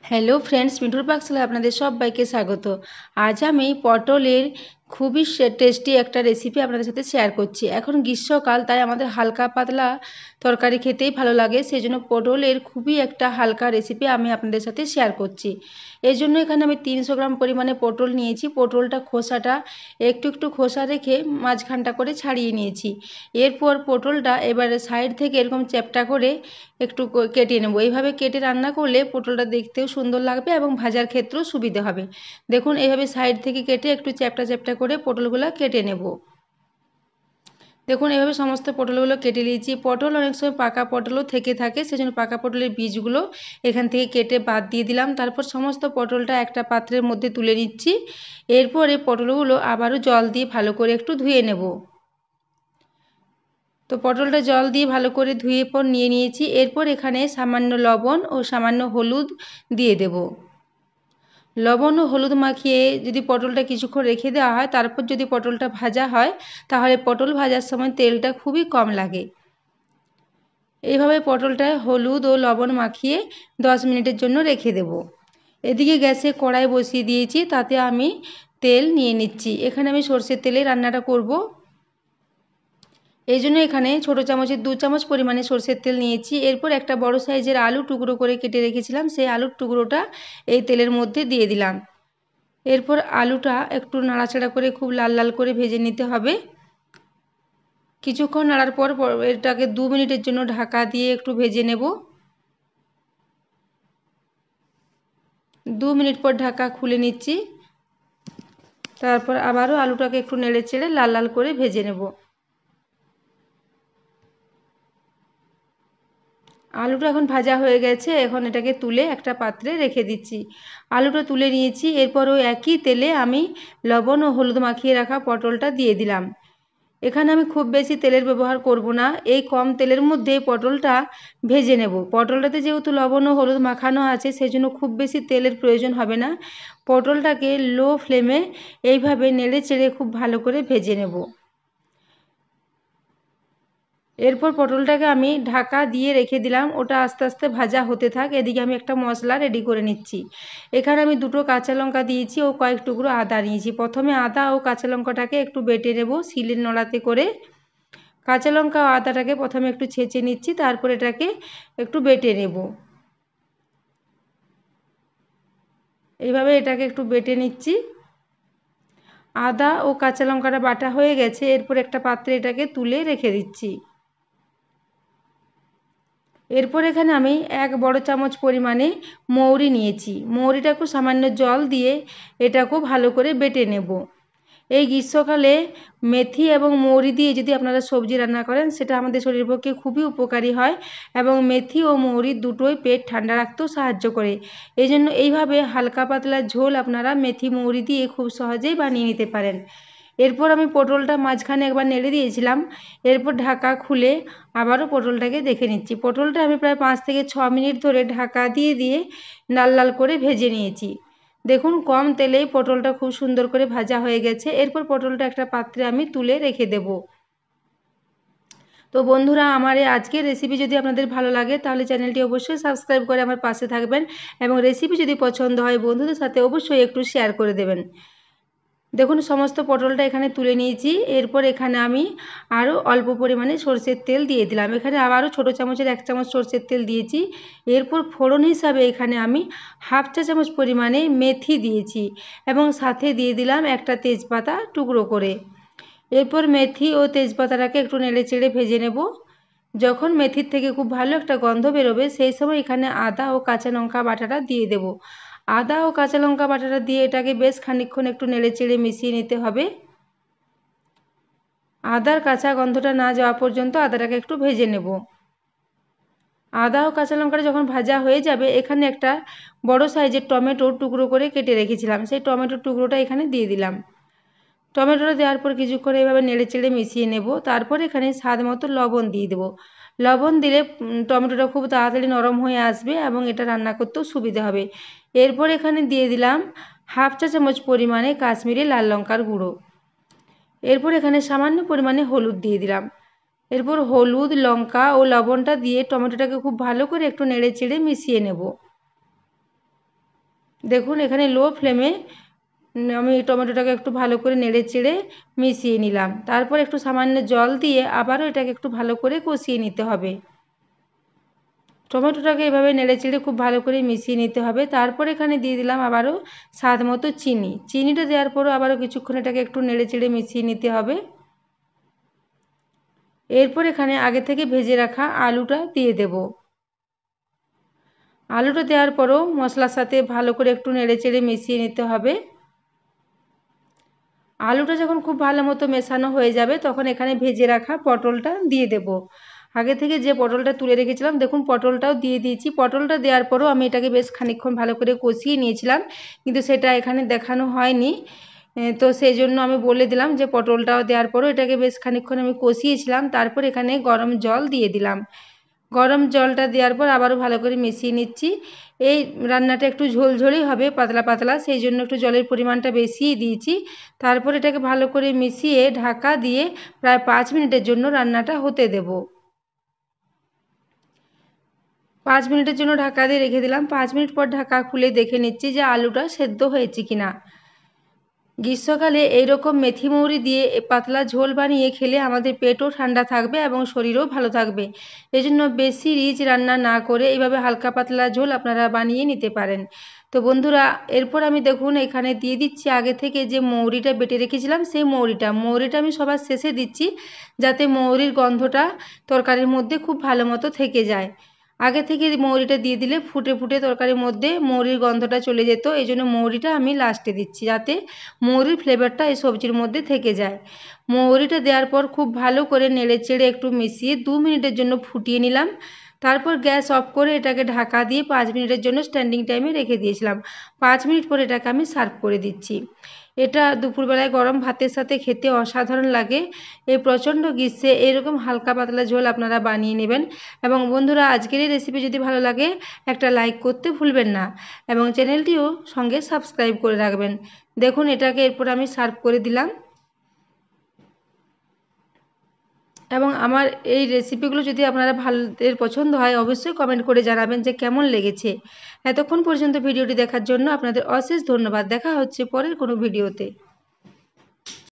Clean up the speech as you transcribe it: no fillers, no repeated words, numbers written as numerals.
Hello friends, মিঠুর পাকশালায় আপনাদের সবাইকে স্বাগত। আজ আমি পটলের খুবই টেস্টি একটা রেসিপি আপনাদের সাথে শেয়ার করছি। এখন গ্রীষ্মকাল, তাই আমাদের হালকা পাতলা তরকারি খেতেই ভালো লাগে, সেই জন্য পটলের খুবই একটা হালকা রেসিপি আমি আপনাদের সাথে শেয়ার করছি। এই জন্য এখানে আমি 300 গ্রাম পরিমাণে পটল নিয়েছি। পটলটা খোসাটা একটু একটু খোসা রেখে মাঝখানটা করে ছাড়িয়ে নিয়েছি। এরপর পটলটা এবারে সাইড থেকে এরকম চ্যাপ্টা করে একটু কেটে নেব। এইভাবে কেটে রান্না করলে পটলটা দেখতেও সুন্দর লাগবে এবং ভাজার ক্ষেত্রেও সুবিধে হবে। দেখুন, এইভাবে সাইড থেকে কেটে একটু চ্যাপ্টা চ্যাপ্টা করে পটলগুলো কেটে নেব। দেখুন, এভাবে সমস্ত পটলগুলো কেটে নিয়েছি। পটল অনেক সময় পাকা পটলও থেকে থাকে, সেজন্য পাকা পটলের বীজগুলো এখান থেকে কেটে বাদ দিয়ে দিলাম। তারপর সমস্ত পটলটা একটা পাত্রের মধ্যে তুলে নিচ্ছি। এরপরে পটলগুলো আবারও জল দিয়ে ভালো করে একটু ধুয়ে নেব। তো পটলটা জল দিয়ে ভালো করে ধুয়ে পর নিয়ে নিয়েছি। এরপর এখানে সামান্য লবণ ও সামান্য হলুদ দিয়ে দেব। লবণ ও হলুদ মাখিয়ে যদি পটলটা কিছুক্ষণ রেখে দেওয়া হয়, তারপর যদি পটলটা ভাজা হয়, তাহলে পটল ভাজার সময় তেলটা খুবই কম লাগে। এইভাবে পটলটা হলুদ ও লবণ মাখিয়ে 10 মিনিটের জন্য রেখে দেব। এদিকে গ্যাসে কড়াই বসিয়ে দিয়েছি, তাতে আমি তেল নিয়ে নিচ্ছি। এখানে আমি সর্ষের তেলে রান্নাটা করব। এই জন্য এখানে ছোটো চামচের 2 চামচ পরিমাণে সরষের তেল নিয়েছি। এরপর একটা বড় সাইজের আলু টুকরো করে কেটে রেখেছিলাম, সেই আলুর টুকরোটা এই তেলের মধ্যে দিয়ে দিলাম। এরপর আলুটা একটু নাড়াচাড়া করে খুব লাল লাল করে ভেজে নিতে হবে। কিছুক্ষণ নাড়ার পর এটাকে 2 মিনিটের জন্য ঢাকা দিয়ে একটু ভেজে নেব। 2 মিনিট পর ঢাকা খুলে নিচ্ছি। তারপর আবারও আলুটাকে একটু নেড়ে চেড়ে লাল লাল করে ভেজে নেব। আলুটা এখন ভাজা হয়ে গেছে, এখন এটাকে তুলে একটা পাত্রে রেখে দিচ্ছি। আলুটা তুলে নিয়েছি। এরপর ওই একই তেলে আমি লবণ ও হলুদ মাখিয়ে রাখা পটলটা দিয়ে দিলাম। এখানে আমি খুব বেশি তেলের ব্যবহার করব না, এই কম তেলের মধ্যে পটলটা ভেজে নেব। পটলটাতে যেহেতু লবণ ও হলুদ মাখানো আছে, সেজন্য খুব বেশি তেলের প্রয়োজন হবে না। পটলটাকে লো ফ্লেমে এইভাবে নেড়ে চেড়ে খুব ভালো করে ভেজে নেব। এরপর পটলটাকে আমি ঢাকা দিয়ে রেখে দিলাম, ওটা আস্তে আস্তে ভাজা হতে থাক। এদিকে আমি একটা মশলা রেডি করে নিচ্ছি। এখানে আমি 2টো কাঁচা লঙ্কা দিয়েছি ও কয়েক টুকরো আদা নিয়েছি। প্রথমে আদা ও কাঁচা লঙ্কাটাকে একটু বেটে নেব শিলের নোড়াতে করে। কাঁচা লঙ্কা ও আদাটাকে প্রথমে একটু ছেঁচে নিচ্ছি, তারপর এটাকে একটু বেটে নেব। এইভাবে এটাকে একটু বেটে নিচ্ছি। আদা ও কাঁচা লঙ্কাটা বাটা হয়ে গেছে। এরপর একটা পাত্রে এটাকে তুলে রেখে দিচ্ছি। এরপর এখানে আমি 1 বড় চামচ পরিমাণে মৌরি নিয়েছি। মৌরিটাকে সামান্য জল দিয়ে এটাকেও ভালো করে বেটে নেব। এই গ্রীষ্মকালে মেথি এবং মৌরি দিয়ে যদি আপনারা সবজি রান্না করেন, সেটা আমাদের শরীরের পক্ষে খুবই উপকারী হয় এবং মেথি ও মৌরি দুটোই পেট ঠান্ডা রাখতেও সাহায্য করে। এই জন্য এইভাবে হালকা পাতলা ঝোল আপনারা মেথি মৌরি দিয়ে খুব সহজেই বানিয়ে নিতে পারেন। এরপর আমি পটলটা মাঝখানে একবার নেড়ে দিয়েছিলাম। এরপর ঢাকা খুলে আবারও পটলটাকে দেখে নিচ্ছি। পটলটা আমি প্রায় 5 থেকে 6 মিনিট ধরে ঢাকা দিয়ে দিয়ে লাল লাল করে ভেজে নিয়েছি। দেখুন, কম তেলেই পটলটা খুব সুন্দর করে ভাজা হয়ে গেছে। এরপর পটলটা একটা পাত্রে আমি তুলে রেখে দেব। তো বন্ধুরা, আমার এই আজকের রেসিপি যদি আপনাদের ভালো লাগে, তাহলে চ্যানেলটি অবশ্যই সাবস্ক্রাইব করে আমার পাশে থাকবেন এবং রেসিপি যদি পছন্দ হয় বন্ধুদের সাথে অবশ্যই একটু শেয়ার করে দেবেন। দেখুন, সমস্ত পটলটা এখানে তুলে নিয়েছি। এরপর এখানে আমি আরও অল্প পরিমাণে সরষের তেল দিয়ে দিলাম। এখানে আবারও ছোটো চামচের 1 চামচ সরষের তেল দিয়েছি। এরপর ফোড়ন হিসাবে এখানে আমি 1/2 চা চামচ পরিমাণে মেথি দিয়েছি এবং সাথে দিয়ে দিলাম একটা তেজপাতা টুকরো করে। এরপর মেথি ও তেজপাতাটাকে একটু নেড়ে চেড়ে ভেজে নেব। যখন মেথির থেকে খুব ভালো একটা গন্ধ বেরোবে, সেই সময় এখানে আদা ও কাঁচা লঙ্কা বাটাটা দিয়ে দেব। আদা ও কাঁচা লঙ্কা বাটাটা দিয়ে এটাকে বেশ খানিকক্ষণ একটু নেড়ে চেড়ে মিশিয়ে নিতে হবে। আদার কাঁচা গন্ধটা না যাওয়া পর্যন্ত আদাটাকে একটু ভেজে নেব। আদা ও কাঁচা লঙ্কাটা যখন ভাজা হয়ে যাবে, এখানে একটা বড় সাইজের টমেটোর টুকরো করে কেটে রেখেছিলাম, সেই টমেটোর টুকরোটা এখানে দিয়ে দিলাম। টমেটোটা দেওয়ার পর কিছুক্ষণ এইভাবে নেড়ে চেড়ে মিশিয়ে নেব। তারপর এখানে স্বাদ মতো লবণ দিয়ে দেবো। লবণ দিলে টমেটোটা খুব তাড়াতাড়ি নরম হয়ে আসবে এবং এটা রান্না করতেও সুবিধা হবে। এরপর এখানে দিয়ে দিলাম 1/2 চা চামচ পরিমাণে কাশ্মীরি লাল লঙ্কার গুঁড়ো। এরপর এখানে সামান্য পরিমাণে হলুদ দিয়ে দিলাম। এরপর হলুদ, লঙ্কা ও লবণটা দিয়ে টমেটোটাকে খুব ভালো করে একটু নেড়ে চেড়ে মিশিয়ে নেব। দেখুন এখানে লো ফ্লেমে আমি টমেটোটাকে একটু ভালো করে নেড়ে চেড়ে মিশিয়ে নিলাম। তারপর একটু সামান্য জল দিয়ে আবারও এটাকে একটু ভালো করে কষিয়ে নিতে হবে। টমেটোটাকে এভাবে নেড়ে চেড়ে খুব ভালো করে মিশিয়ে নিতে হবে। তারপর এখানে দিয়ে দিলাম আবারও স্বাদ মতো চিনি। চিনিটা দেওয়ার পরও আবারও কিছুক্ষণ এটাকে একটু নেড়ে চেড়ে মিশিয়ে নিতে হবে। এরপর এখানে আগে থেকে ভেজে রাখা আলুটা দিয়ে দেব। আলুটা দেওয়ার পরও মশলার সাথে ভালো করে একটু নেড়ে চেড়ে মিশিয়ে নিতে হবে। আলুটা যখন খুব ভালো মতো মেশানো হয়ে যাবে তখন এখানে ভেজে রাখা পটলটা দিয়ে দেব। আগে থেকে যে পটলটা তুলে রেখেছিলাম দেখুন পটলটাও দিয়ে দিয়েছি। পটলটা দেওয়ার পরও আমি এটাকে বেশ খানিকক্ষণ ভালো করে কষিয়ে নিয়েছিলাম, কিন্তু সেটা এখানে দেখানো হয়নি। তো সেই জন্য আমি বলে দিলাম যে পটলটাও দেওয়ার পরও এটাকে বেশ খানিকক্ষণ আমি কষিয়েছিলাম। তারপর এখানে গরম জল দিয়ে দিলাম। গরম জলটা দেওয়ার পর আবারও ভালো করে মিশিয়ে নিচ্ছি। এই রান্নাটা একটু ঝোলঝোলই হবে, পাতলা পাতলা, সেই জন্য একটু জলের পরিমাণটা বেশিই দিয়েছি। তারপর এটাকে ভালো করে মিশিয়ে ঢাকা দিয়ে প্রায় 5 মিনিটের জন্য রান্নাটা হতে দেব। 5 মিনিটের জন্য ঢাকা দিয়ে রেখে দিলাম। 5 মিনিট পর ঢাকা খুলে দেখে নিচ্ছি যে আলুটা সেদ্ধ হয়েছে কিনা। গ্রীষ্মকালে এইরকম মেথি মৌরি দিয়ে পাতলা ঝোল বানিয়ে খেলে আমাদের পেটও ঠান্ডা থাকবে এবং শরীরও ভালো থাকবে। এই জন্য বেশি রিচ রান্না না করে এইভাবে হালকা পাতলা ঝোল আপনারা বানিয়ে নিতে পারেন। তো বন্ধুরা এরপর আমি দেখুন এখানে দিয়ে দিচ্ছি আগে থেকে যে মৌরিটা বেটে রেখেছিলাম সেই মৌরিটা আমি সবার শেষে দিচ্ছি, যাতে মৌরির গন্ধটা তরকারির মধ্যে খুব ভালো মতো থেকে যায়। আগে থেকে মৌরিটা দিয়ে দিলে ফুটে ফুটে তরকারির মধ্যে মৌরির গন্ধটা চলে যেত, এই জন্য মৌরিটা আমি লাস্টে দিচ্ছি, যাতে মৌরির ফ্লেভারটা এই সবজির মধ্যে থেকে যায়। মৌরিটা দেওয়ার পর খুব ভালো করে নেড়ে চেড়ে একটু মিশিয়ে 2 মিনিটের জন্য ফুটিয়ে নিলাম। তারপর গ্যাস অফ করে এটাকে ঢাকা দিয়ে 5 মিনিটের জন্য স্ট্যান্ডিং টাইমে রেখে দিয়েছিলাম। 5 মিনিট পরে এটাকে আমি সার্ভ করে দিচ্ছি। এটা দুপুরবেলায় গরম ভাতের সাথে খেতে অসাধারণ লাগে। এই প্রচণ্ড গ্রীষ্মে এইরকম হালকা পাতলা ঝোল আপনারা বানিয়ে নেবেন। এবং বন্ধুরা আজকের এই রেসিপি যদি ভালো লাগে একটা লাইক করতে ভুলবেন না এবং চ্যানেলটিও সঙ্গে সাবস্ক্রাইব করে রাখবেন। দেখুন এটাকে এরপর আমি সার্ভ করে দিলাম। এবং আমার এই রেসিপিগুলো যদি আপনারা ভালোদের পছন্দ হয় অবশ্যই কমেন্ট করে জানাবেন যে কেমন লেগেছে। এতক্ষণ পর্যন্ত ভিডিওটি দেখার জন্য আপনাদের অশেষ ধন্যবাদ। দেখা হচ্ছে পরের কোনো ভিডিওতে।